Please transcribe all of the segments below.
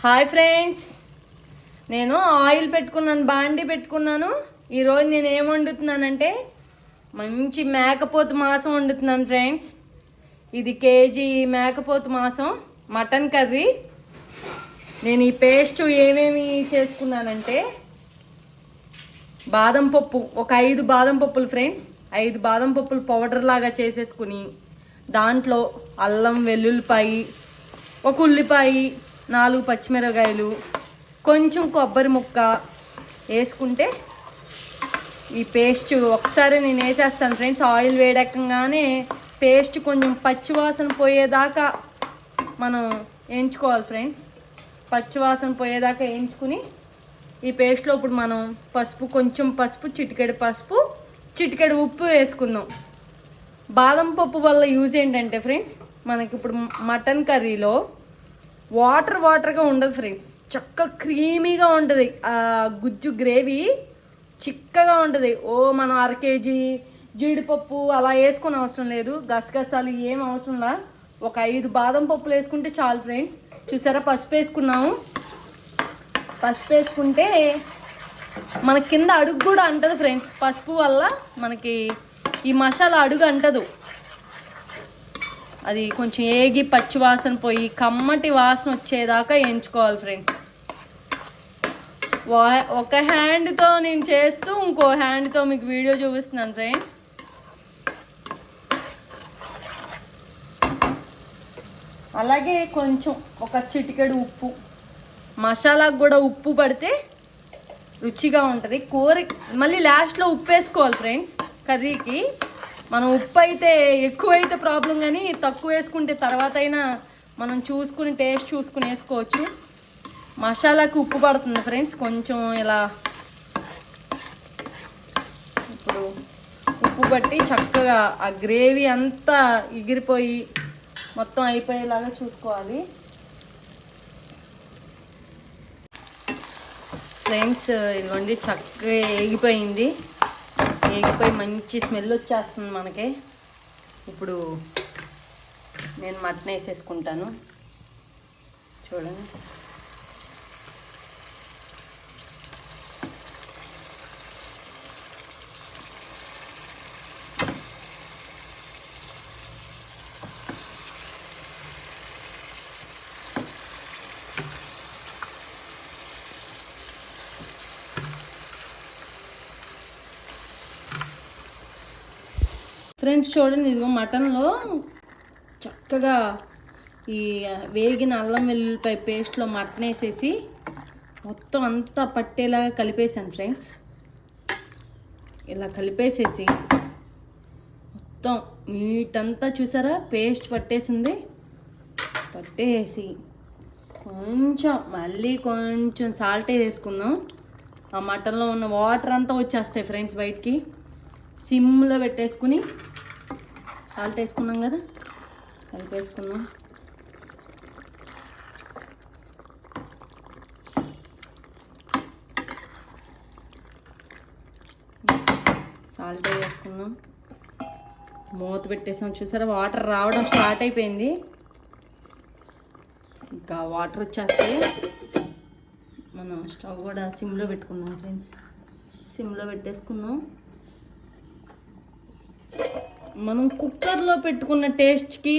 Hi friends, నేను oil పెట్టుకున్నాను, బాండి పెట్టుకున్నాను. ఈరోజు నేను ఏం వండుతున్నానంటే మంచి మేకపోతు మాంసం వండుతున్నాను ఫ్రెండ్స్. ఇది కేజీ మేకపోతు మాంసం, మటన్ కర్రీ. నేను ఈ పేస్ట్ ఏమేమి చేసుకున్నానంటే బాదం పప్పు, ఒక 5 బాదం పప్పులు ఫ్రెండ్స్. 5 బాదం పప్పులు పౌడర్ లాగా చేసేసుకుని దాంట్లో అల్లం వెల్లుల్లిపాయి, ఒక ఉల్లిపాయ, 4 పచ్చిమిరపకాయలు, కొంచెం కొబ్బరి ముక్క వేసుకుంటే ఈ పేస్ట్ ఒకసారి నేను వేసేస్తాను ఫ్రెండ్స్. ఆయిల్ వేడెక్కగానే పేస్ట్ కొంచెం పచ్చివాసన పోయేదాకా మనం వేయించుకోవాలి ఫ్రెండ్స్. పచ్చివాసన పోయేదాకా వేయించుకుని ఈ పేస్ట్లో ఇప్పుడు మనం కొంచెం పసుపు, చిటికెడు ఉప్పు వేసుకుందాం. బాదం పప్పు వల్ల యూజ్ ఏంటంటే ఫ్రెండ్స్, మనకి ఇప్పుడు మటన్ కర్రీలో వాటర్గా ఉండదు ఫ్రెండ్స్, చక్కగా క్రీమీగా ఉంటుంది. ఆ గుజ్జు గ్రేవీ చిక్కగా ఉంటుంది. మనం 1/2 కేజీ జీడిపప్పు అలా వేసుకుని అవసరం లేదు, గసగసాలు ఏం అవసరంలా. ఒక 5 బాదం పప్పులు వేసుకుంటే చాలు ఫ్రెండ్స్. చూసారా, పసుపు వేసుకున్నాము. పసుపు వేసుకుంటే మన కింద అడుగు కూడా అంటదు ఫ్రెండ్స్. పసుపు వల్ల మనకి ఈ మసాలా అడుగు అంటదు. అది కొంచెం ఏగి పచ్చి వాసన పోయి కమ్మటి వాసన వచ్చేదాకా వేయించుకోవాలి ఫ్రెండ్స్. ఒక హ్యాండ్తో నేను చేస్తూ ఇంకో హ్యాండ్తో మీకు వీడియో చూపిస్తున్నాను ఫ్రెండ్స్. అలాగే కొంచెం ఒక చిటికెడు ఉప్పు, మసాలాకు కూడా ఉప్పు పడితే రుచిగా ఉంటుంది. మళ్ళీ లాస్ట్లో ఉప్పు వేసుకోవాలి ఫ్రెండ్స్. కర్రీకి మనం ఉప్పు అయితే ఎక్కువైతే ప్రాబ్లం, కానీ తక్కువ వేసుకుంటే తర్వాత అయినా మనం చూసుకుని టేస్ట్ చూసుకుని వేసుకోవచ్చు. మసాలాకి ఉప్పు పడుతుంది ఫ్రెండ్స్. కొంచెం ఇలా ఇప్పుడు ఉప్పు పట్టి చక్కగా ఆ గ్రేవీ అంతా ఎగిరిపోయి మొత్తం అయిపోయేలాగా చూసుకోవాలి ఫ్రెండ్స్. ఇదిగోండి, చక్కగా ఏగిపోయింది. ఏగిపోయి మంచి స్మెల్ వచ్చేస్తుంది మనకి. ఇప్పుడు నేను మటన్ వేసేసుకుంటాను. చూడండి, ఫ్రెండ్స్ చూడండి, ఇదిగో మటన్లో చక్కగా ఈ వేగిన అల్లం వెల్లుల్లిపాయ పేస్ట్లో మటన్ వేసేసి మొత్తం అంతా పట్టేలాగా కలిపేసాను ఫ్రెండ్స్. ఇలా కలిపేసేసి మొత్తం మీట్ అంతా చూసారా పేస్ట్ పట్టేసింది. పట్టేసి మళ్ళీ కొంచెం సాల్ట్ వేసుకుందాం. ఆ మటన్లో ఉన్న వాటర్ అంతా వచ్చేస్తాయి ఫ్రెండ్స్ బయటికి. సిమ్లో పెట్టేసుకుని సాల్ట్ వేసుకున్నాం కదా, కలిపేసుకుందాం. సాల్ట్ వేసుకుందాం, మూత పెట్టేసాం. చూసారా, వాటర్ రావడం స్టార్ట్ అయిపోయింది. ఇంకా వాటర్ వచ్చేస్తే మనం స్టవ్ కూడా సిమ్లో పెట్టుకుందాం ఫ్రెండ్స్. సిమ్లో పెట్టేసుకుందాం. మనం కుక్కర్లో పెట్టుకున్న టేస్ట్కి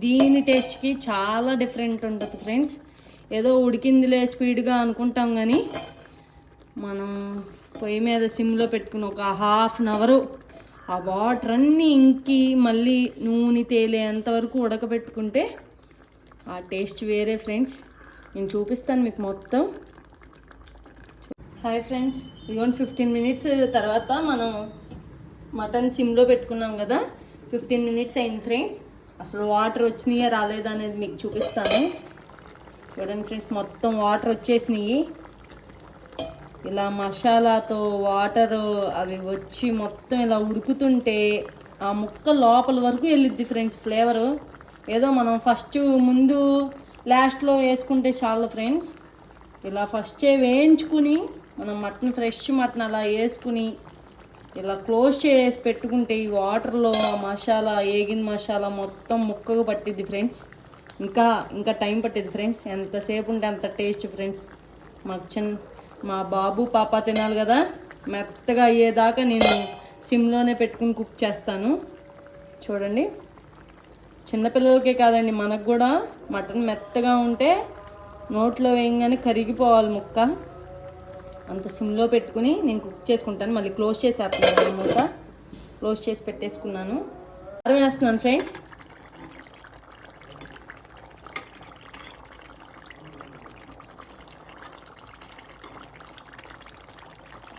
దీని టేస్ట్కి చాలా డిఫరెంట్ ఉంటుంది ఫ్రెండ్స్. ఏదో ఉడికిందిలే స్పీడ్గా అనుకుంటాం, కానీ మనం పొయ్యి మీద సిమ్లో పెట్టుకుని ఒక 1/2 అవర్ ఆ వాటర్ అన్నీ ఇంకి మళ్ళీ నూనె తేలేంతవరకు ఉడకబెట్టుకుంటే ఆ టేస్ట్ వేరే ఫ్రెండ్స్. నేను చూపిస్తాను మీకు మొత్తం. హాయ్ ఫ్రెండ్స్, ఇదిగోండి 15 మినిట్స్ తర్వాత మనం మటన్ సిమ్లో పెట్టుకున్నాం కదా, 15 మినిట్స్ అయింది ఫ్రెండ్స్. అసలు వాటర్ వచ్చినాయా రాలేదా అనేది మీకు చూపిస్తాను. చూడండి ఫ్రెండ్స్, మొత్తం వాటర్ వచ్చేసినాయి. ఇలా మసాలాతో వాటర్ అవి వచ్చి మొత్తం ఇలా ఉడుకుతుంటే ఆ ముక్క లోపల వరకు వెళ్ళిద్ది ఫ్రెండ్స్ ఫ్లేవరు. ఏదో మనం ముందు లాస్ట్లో వేసుకుంటే చాలు ఫ్రెండ్స్. ఇలా ఫస్టే వేయించుకుని మనం ఫ్రెష్ మటన్ అలా వేసుకుని ఇలా క్లోజ్ చేసి పెట్టుకుంటే ఈ వాటర్లో మసాలా, ఏగిన మసాలా మొత్తం ముక్కగా పట్టిద్ది ఫ్రెండ్స్. ఇంకా ఇంకా టైం పట్టేది ఫ్రెండ్స్. ఎంతసేపు ఉంటే అంత టేస్ట్ ఫ్రెండ్స్. మా బాబు పాప తినాలి కదా, మెత్తగా అయ్యేదాకా నేను సిమ్లోనే పెట్టుకుని కుక్ చేస్తాను. చూడండి, చిన్నపిల్లలకే కాదండి, మనకు కూడా మటన్ మెత్తగా ఉంటే నోట్లో వేయంగానే కరిగిపోవాలి ముక్క. అంత సిమ్లో పెట్టుకుని నేను కుక్ చేసుకుంటాను. మళ్ళీ క్లోజ్ చేసేస్తున్నాను, మూత క్లోజ్ చేసి పెట్టేసుకున్నాను. కారం వేస్తున్నాను ఫ్రెండ్స్.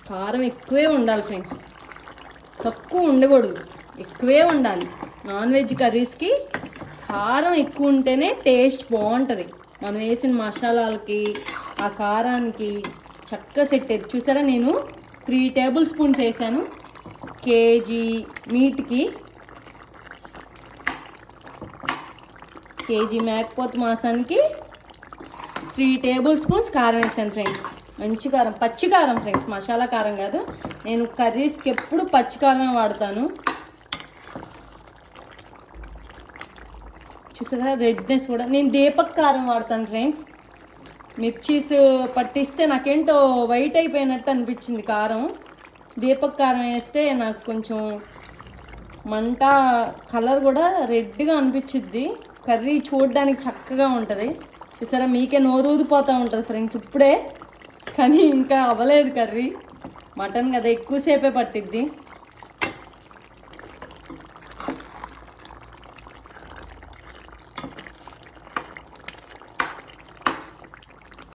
కారం ఎక్కువే ఉండాలి ఫ్రెండ్స్, తక్కువ ఉండకూడదు, ఎక్కువే ఉండాలి. నాన్ వెజ్ కర్రీస్కి కారం ఎక్కువ ఉంటేనే టేస్ట్ బాగుంటుంది. మనం వేసిన మసాలాలకి ఆ కారానికి చక్కగా సెట్ అయ్యింది. చూసారా, నేను 3 టేబుల్ స్పూన్స్ వేసాను. కేజీ మీట్కి, కేజీ మేకపోతు మాంసానికి 3 టేబుల్ స్పూన్స్ కారం వేసాను ఫ్రెండ్స్. మంచి కారం, పచ్చి కారం ఫ్రెండ్స్, మసాలా కారం కాదు. నేను కర్రీస్కి ఎప్పుడు పచ్చి కారమే వాడతాను. చూసారా, రెడ్నెస్ కూడా నేను దీపక్ కారం వాడతాను ఫ్రెండ్స్. మిర్చీస్ పట్టిస్తే నాకేంటో వైట్ అయిపోయినట్టు అనిపించింది కారం. దీపక్ కారం వేస్తే నాకు కొంచెం మంట, కలర్ కూడా రెడ్గా అనిపించుద్ది. కర్రీ చూడడానికి చక్కగా ఉంటుంది. చూసారా, మీకే నోరూరిపోతూ ఉంటుంది ఫ్రెండ్స్ ఇప్పుడే, కానీ ఇంకా అవ్వలేదు కర్రీ. మటన్ కదా, ఎక్కువసేపే పట్టిద్ది.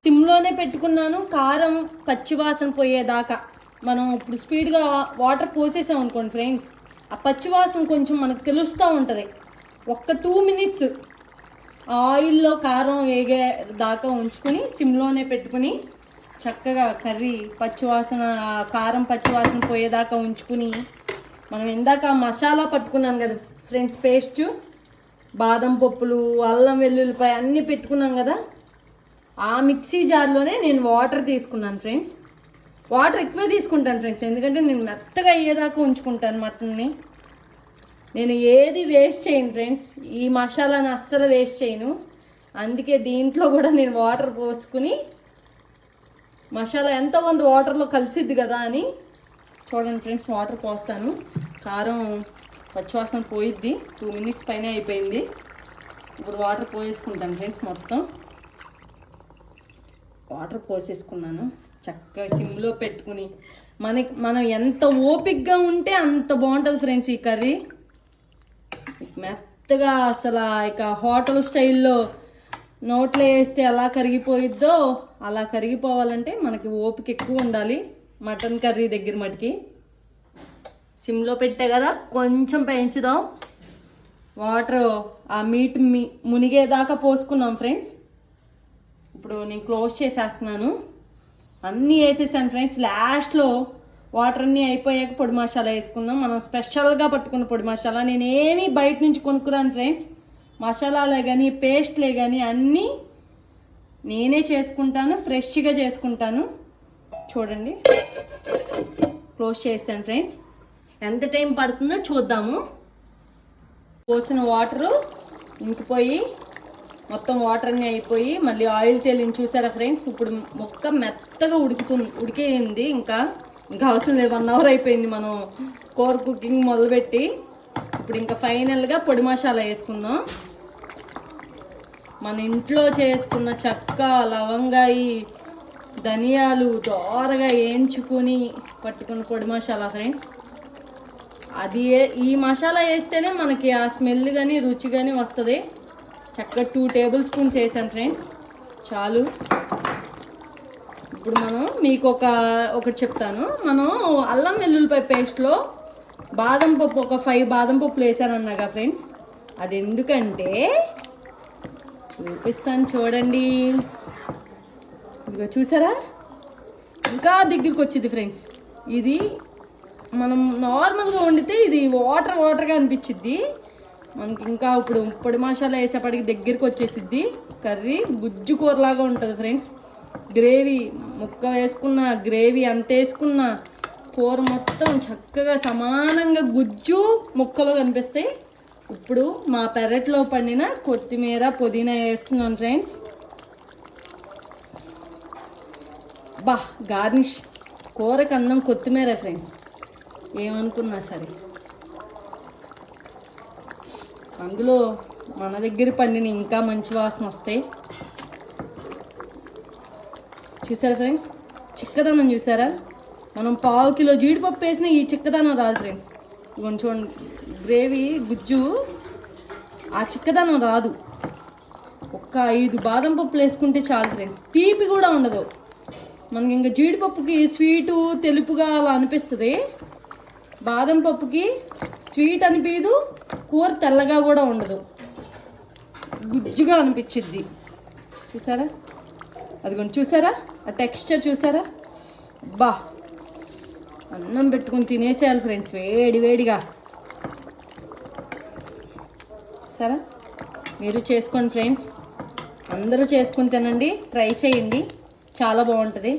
సిమ్లోనే పెట్టుకున్నాను. కారం పచ్చివాసన పోయేదాకా మనం ఇప్పుడు స్పీడ్గా వాటర్ పోసేసాం అనుకోండి ఫ్రెండ్స్, ఆ పచ్చివాసన కొంచెం మనకు తెలుస్తూ ఉంటుంది. ఒక్క 2 మినిట్స్ ఆయిల్లో కారం వేగే దాకా ఉంచుకొని సిమ్లోనే పెట్టుకుని చక్కగా కర్రీ పచ్చివాసన, కారం పచ్చివాసన పోయేదాకా ఉంచుకుని, మనం ఇందాక మసాలా పట్టుకున్నాం కదా ఫ్రెండ్స్, పేస్ట్, బాదం పప్పులు, అల్లం వెల్లుల్లిపాయ అన్నీ పెట్టుకున్నాం కదా, ఆ మిక్సీ జార్లోనే నేను వాటర్ తీసుకున్నాను ఫ్రెండ్స్. వాటర్ ఎక్కువ తీసుకుంటాను ఫ్రెండ్స్, ఎందుకంటే నేను మెత్తగా అయ్యేదాకా ఉంచుకుంటాను మటన్ని. నేను ఏది వేస్ట్ చేయను ఫ్రెండ్స్, ఈ మసాలాని అస్సలు వేస్ట్ చేయను. అందుకే దీంట్లో కూడా నేను వాటర్ పోసుకుని, మసాలా ఎంతో కొంత వాటర్లో కలిసిద్ది కదా అని, చూడండి ఫ్రెండ్స్, వాటర్ పోస్తాను. కారం పచ్చివాసన పోయిద్ది. 2 మినిట్స్ పైన అయిపోయింది. ఇప్పుడు వాటర్ పోసేసుకుంటాను ఫ్రెండ్స్. మొత్తం వాటర్ పోసేసుకున్నాను. చక్కగా సిమ్లో పెట్టుకుని మనం ఎంత ఓపిక్గా ఉంటే అంత బాగుంటుంది ఫ్రెండ్స్ ఈ కర్రీ. మెత్తగా అసలు ఇక హోటల్ స్టైల్లో నోట్లో వేస్తే ఎలా కరిగిపోయిద్దో అలా కరిగిపోవాలంటే మనకి ఓపిక ఎక్కువ ఉండాలి. మటన్ కర్రీ దగ్గర మటుకి సిమ్లో పెట్టే కదా, కొంచెం పెంచుదాం. వాటర్ ఆ మీట్ మునిగేదాకా పోసుకున్నాం ఫ్రెండ్స్. ఇప్పుడు నేను క్లోజ్ చేసేస్తున్నాను. అన్నీ వేసేసాను ఫ్రెండ్స్. లాస్ట్లో వాటర్ అన్నీ అయిపోయాక పొడి మసాలా వేసుకుందాం. మనం స్పెషల్గా పట్టుకున్న పొడి మసాలా, నేనేమీ బయట నుంచి కొనుక్కురాను ఫ్రెండ్స్. మసాలాలే కానీ పేస్ట్లే కానీ అన్నీ నేనే చేసుకుంటాను, ఫ్రెష్గా చేసుకుంటాను. చూడండి, క్లోజ్ చేసాను ఫ్రెండ్స్. ఎంత టైం పడుతుందో చూద్దాము. పోసిన వాటరు ఇంకిపోయి మొత్తం వాటర్ అన్నీ అయిపోయి మళ్ళీ ఆయిల్ తేలింది. చూసారా ఫ్రెండ్స్, ఇప్పుడు మొక్క మెత్తగా ఉడికేయింది. ఇంకా అవసరం లేదు, 1 అవర్ అయిపోయింది మనం కూర కుకింగ్ మొదలుపెట్టి. ఇప్పుడు ఇంకా ఫైనల్గా పొడి మసాలా వేసుకుందాం. మన ఇంట్లో చేసుకున్న చెక్క, లవంగాయి, ధనియాలు దోరగా వేయించుకొని పట్టుకున్న పొడి మసాలా ఫ్రెండ్స్. అది ఈ మసాలా వేస్తేనే మనకి ఆ స్మెల్ కానీ రుచి కానీ వస్తుంది. చక్కగా 2 టేబుల్ స్పూన్స్ వేసాను ఫ్రెండ్స్, చాలు. ఇప్పుడు మనం మీకు ఒకటి చెప్తాను. మనం అల్లం వెల్లుల్లిపాయ పేస్ట్లో బాదం పప్పు ఒక 5 బాదం పప్పులు వేసాను అన్నాగా ఫ్రెండ్స్. అది ఎందుకంటే చూపిస్తాను చూడండి. ఇదిగో చూసారా, ఇంకా దగ్గరికి వచ్చింది ఫ్రెండ్స్. ఇది మనం నార్మల్గా వండితే ఇది వాటర్గా అనిపించిద్ది మనకి. ఇంకా ఇప్పుడు పొడి మసాలా వేసేపటికి దగ్గరికి వచ్చేసిద్ది. కర్రీ గుజ్జు కూరలాగా ఉంటుంది ఫ్రెండ్స్. గ్రేవీ ముక్క వేసుకున్న, గ్రేవీ అంత వేసుకున్న, కూర మొత్తం చక్కగా సమానంగా గుజ్జు ముక్కలు కనిపిస్తాయి. ఇప్పుడు మా పెరట్లో పండిన కొత్తిమీర పుదీనా వేస్తున్నాను ఫ్రెండ్స్. బా గార్నిష్ కూరకు అన్నం కొత్తిమీర ఫ్రెండ్స్, ఏమనుకున్నా సరే. అందులో మన దగ్గర పండిన ఇంకా మంచి వాసన వస్తాయి. చూసారా ఫ్రెండ్స్, చిక్కదనం చూసారా? మనం 1/2 కిలో జీడిపప్పు వేసినా ఈ చిక్కదనం రాదు ఫ్రెండ్స్. కొంచెం గ్రేవీ గుజ్జు, ఆ చిక్కదనం రాదు. ఒక్క 5 బాదం పప్పులు వేసుకుంటే చాలు ఫ్రెండ్స్. తీపి కూడా ఉండదు. మనకి ఇంకా జీడిపప్పుకి స్వీటు తెలుపుగా అలా అనిపిస్తుంది, బాదం పప్పుకి స్వీట్ అనిపించదు, కూర తెల్లగా కూడా ఉండదు, గుజ్జుగా అనిపించిద్ది. చూసారా? అదిగోండి, చూసారా ఆ టెక్స్చర్ చూసారా? బా అన్నం పెట్టుకుని తినేసేయాలి ఫ్రెండ్స్ వేడి వేడిగా. చూసారా? మీరు చేసుకోండి ఫ్రెండ్స్, అందరూ చేసుకుని తినండి, ట్రై చేయండి. చాలా బాగుంటుంది,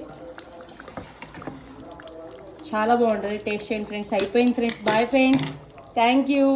చాలా బాగుంటుంది. టేస్ట్ చేయండి ఫ్రెండ్స్. అయిపోయింది friends. Bye friends, thank you.